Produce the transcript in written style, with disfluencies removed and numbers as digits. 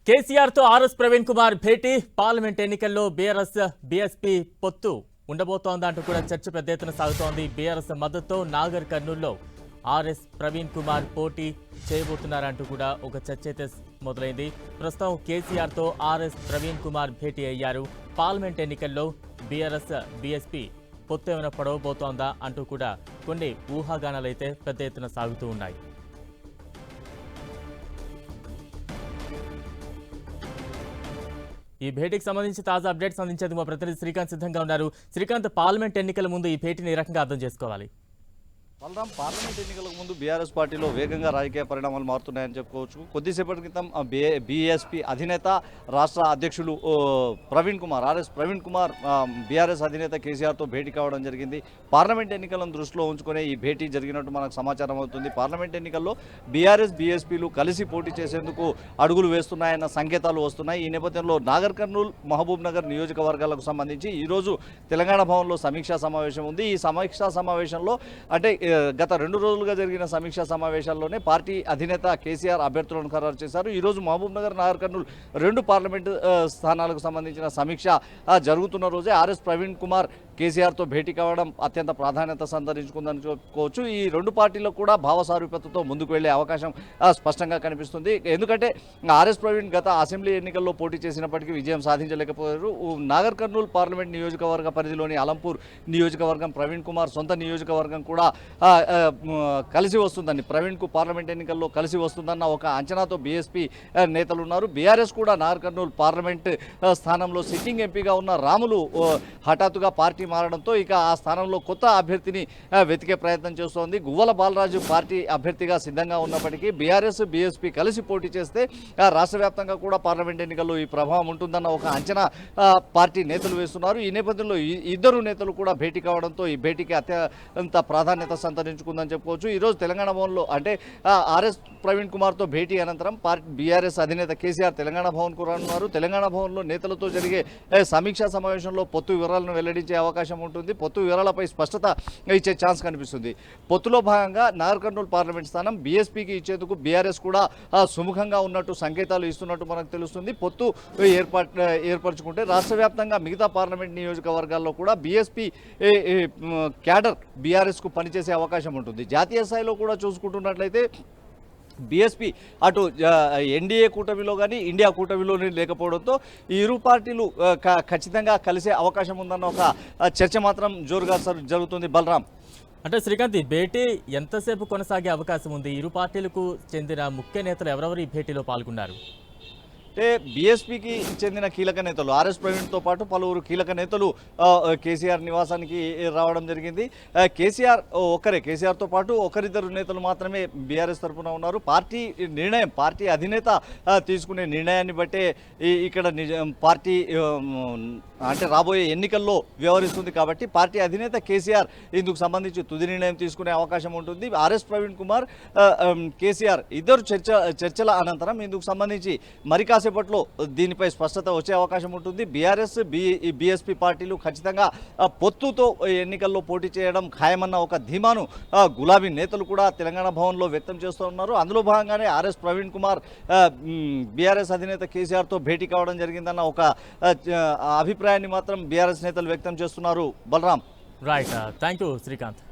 కేసీఆర్ తో ఆర్ఎస్ ప్రవీణ్ కుమార్ భేటీ పార్లమెంట్ ఎన్నికల్లో BRS BSP పొత్తు ఉండబోతోందంటూ కూడా చర్చ పెద్ద ఎత్తున సాగుతోంది. బీఆర్ఎస్ మద్దతుతో నాగర్ కర్నూల్లో ఆర్ఎస్ ప్రవీణ్ కుమార్ పోటీ చేయబోతున్నారంటూ కూడా ఒక చర్చ అయితే మొదలైంది. ప్రస్తుతం కేసీఆర్ తో ఆర్ఎస్ ప్రవీణ్ కుమార్ భేటీ అయ్యారు. పార్లమెంట్ ఎన్నికల్లో బీఆర్ఎస్ బీఎస్పీ పొత్తు ఏమైనా పడవబోతోందా అంటూ కూడా కొన్ని ఊహాగానాలు అయితే పెద్ద ఎత్తున సాగుతూ ఉన్నాయి. ఈ భేటీకి సంబంధించి తాజా అప్డేట్స్ అందించేందుకు మా ప్రతినిధి శ్రీకాంత్ సిద్ధంగా ఉన్నారు. శ్రీకాంత్, పార్లమెంట్ ఎన్నికల ముందు ఈ భేటీని ఏ రకంగా అర్థం చేసుకోవాలి? బలరాం, పార్లమెంట్ ఎన్నికలకు ముందు బీఆర్ఎస్ పార్టీలో వేగంగా రాజకీయ పరిణామాలు మారుతున్నాయని చెప్పుకోవచ్చు. కొద్దిసేపటి క్రితం బీఎస్పీ అధినేత రాష్ట్ర అధ్యక్షులు ప్రవీణ్ కుమార్ ఆర్ఎస్ ప్రవీణ్ కుమార్ బీఆర్ఎస్ అధినేత కేసీఆర్తో భేటీ కావడం జరిగింది. పార్లమెంట్ ఎన్నికలను దృష్టిలో ఉంచుకునే ఈ భేటీ జరిగినట్టు మనకు సమాచారం అవుతుంది. పార్లమెంట్ ఎన్నికల్లో బీఆర్ఎస్ బీఎస్పీలు కలిసి పోటీ చేసేందుకు అడుగులు వేస్తున్నాయన్న సంకేతాలు వస్తున్నాయి. ఈ నేపథ్యంలో నాగర్ కర్నూల్, మహబూబ్ నగర్ నియోజకవర్గాలకు సంబంధించి ఈరోజు తెలంగాణ భవన్లో సమీక్షా సమావేశం ఉంది. ఈ సమీక్షా సమావేశంలో అంటే గత 2 రోజులుగా జరిగిన సమీక్షా సమావేశాల్లోనే పార్టీ అధినేత కేసీఆర్ అభ్యర్థులను ఖరారు చేశారు. ఈరోజు మహబూబ్ నగర్, నాగర్ కర్నూల్ 2 పార్లమెంటు స్థానాలకు సంబంధించిన సమీక్ష జరుగుతున్న రోజే ఆర్ఎస్ ప్రవీణ్ కుమార్ కేసీఆర్తో భేటీ కావడం అత్యంత ప్రాధాన్యత సంతరించుకుందని చెప్పుకోవచ్చు. ఈ 2 పార్టీలకు కూడా భావ సారూప్యతతో ముందుకు వెళ్లే అవకాశం స్పష్టంగా కనిపిస్తుంది. ఎందుకంటే ఆర్ఎస్ ప్రవీణ్ గత అసెంబ్లీ ఎన్నికల్లో పోటీ చేసినప్పటికీ విజయం సాధించలేకపోయారు. నాగర్ కర్నూల్ పార్లమెంట్ నియోజకవర్గ పరిధిలోని అలంపూర్ నియోజకవర్గం ప్రవీణ్ కుమార్ సొంత నియోజకవర్గం కూడా కలిసి వస్తుందని, ప్రవీణ్కు పార్లమెంట్ ఎన్నికల్లో కలిసి వస్తుందన్న ఒక అంచనాతో బీఎస్పీ నేతలు ఉన్నారు. బీఆర్ఎస్ కూడా నాగర్ కర్నూల్ పార్లమెంట్ స్థానంలో సిట్టింగ్ ఎంపీగా ఉన్న రాములు హఠాత్తుగా పార్టీ మారడంతో ఇక ఆ స్థానంలో కొత్త అభ్యర్థిని వెతికే ప్రయత్నం చేస్తోంది. గువ్వల బాలరాజు పార్టీ అభ్యర్థిగా సిద్ధంగా ఉన్నప్పటికీ బీఆర్ఎస్ బీఎస్పీ కలిసి పోటీ చేస్తే రాష్ట్ర వ్యాప్తంగా కూడా పార్లమెంట్ ఎన్నికల్లో ఈ ప్రభావం ఉంటుందన్న ఒక అంచనా పార్టీ నేతలు వేస్తున్నారు. ఈ నేపథ్యంలో ఇద్దరు నేతలు కూడా భేటీ కావడంతో ఈ భేటీకి అత్యంత ప్రాధాన్యత సంతరించుకుందని చెప్పుకోవచ్చు. ఈరోజు తెలంగాణ భవన్లో అంటే ఆర్ఎస్ ప్రవీణ్ కుమార్తో భేటీ అనంతరం బీఆర్ఎస్ అధినేత కేసీఆర్ తెలంగాణ భవన్కు రానున్నారు. తెలంగాణ భవన్లో నేతలతో జరిగే సమీక్షా సమావేశంలో పొత్తు వివరాలను వెల్లడించే అవకాశం ఉంటుంది. పొత్తు వివరాలపై స్పష్టత ఇచ్చే ఛాన్స్ కనిపిస్తుంది. పొత్తులో భాగంగా నాగర్ కర్నూల్ పార్లమెంట్ స్థానం బీఎస్పీకి ఇచ్చేందుకు బీఆర్ఎస్ కూడా సుముఖంగా ఉన్నట్టు సంకేతాలు ఇస్తున్నట్టు మనకు తెలుస్తుంది. పొత్తు ఏర్పరచుకుంటే రాష్ట్ర వ్యాప్తంగా మిగతా పార్లమెంట్ నియోజకవర్గాల్లో కూడా బీఎస్పీ క్యాడర్ బీఆర్ఎస్కు పనిచేసే అవకాశం ఉంటుంది. జాతీయ స్థాయిలో కూడా చూసుకుంటున్నట్లయితే బీఎస్పీ అటు ఎన్డీఏ కూటమిలో కానీ ఇండియా కూటమిలోనే లేకపోవడంతో ఈ ఇరు పార్టీలు ఖచ్చితంగా కలిసే అవకాశం ఉందన్న ఒక చర్చ మాత్రం జోరుగా జరుగుతుంది. బలరాం, అంటే శ్రీకాంత్, ఈ భేటీ ఎంతసేపు కొనసాగే అవకాశం ఉంది? ఇరు పార్టీలకు చెందిన ముఖ్య నేతలు ఎవరెవరు ఈ భేటీలో పాల్గొన్నారు? అంటే బీఎస్పీకి చెందిన కీలక నేతలు ఆర్ఎస్ ప్రవీణ్తో పాటు పలువురు కీలక నేతలు కేసీఆర్ నివాసానికి రావడం జరిగింది. కేసీఆర్తో పాటు ఒకరిద్దరు నేతలు మాత్రమే బీఆర్ఎస్ తరఫున ఉన్నారు. పార్టీ అధినేత తీసుకునే నిర్ణయాన్ని బట్టే ఇక్కడ పార్టీ అంటే రాబోయే ఎన్నికల్లో వ్యవహరిస్తుంది. కాబట్టి పార్టీ అధినేత కేసీఆర్ ఇందుకు సంబంధించి తుది నిర్ణయం తీసుకునే అవకాశం ఉంటుంది. ఆర్ఎస్ ప్రవీణ్ కుమార్, కేసీఆర్ ఇద్దరు చర్చల అనంతరం ఇందుకు సంబంధించి మరి కాసేపట్లో దీనిపై స్పష్టత వచ్చే అవకాశం ఉంటుంది. బీఆర్ఎస్ బీఎస్పీ పార్టీలు ఖచ్చితంగా పొత్తుతో ఎన్నికల్లో పోటీ చేయడం ఖాయమన్న ఒక ధీమాను గులాబీ నేతలు కూడా తెలంగాణ భవన్లో వ్యక్తం చేస్తూ ఉన్నారు. అందులో భాగంగానే ఆర్ఎస్ ప్రవీణ్ కుమార్ బీఆర్ఎస్ అధినేత కేసీఆర్తో భేటీ కావడం జరిగిందన్న ఒక అభిప్రాయాన్ని మాత్రం బీఆర్ఎస్ నేతలు వ్యక్తం చేస్తున్నారు. Balram, right, thank you Srikanth.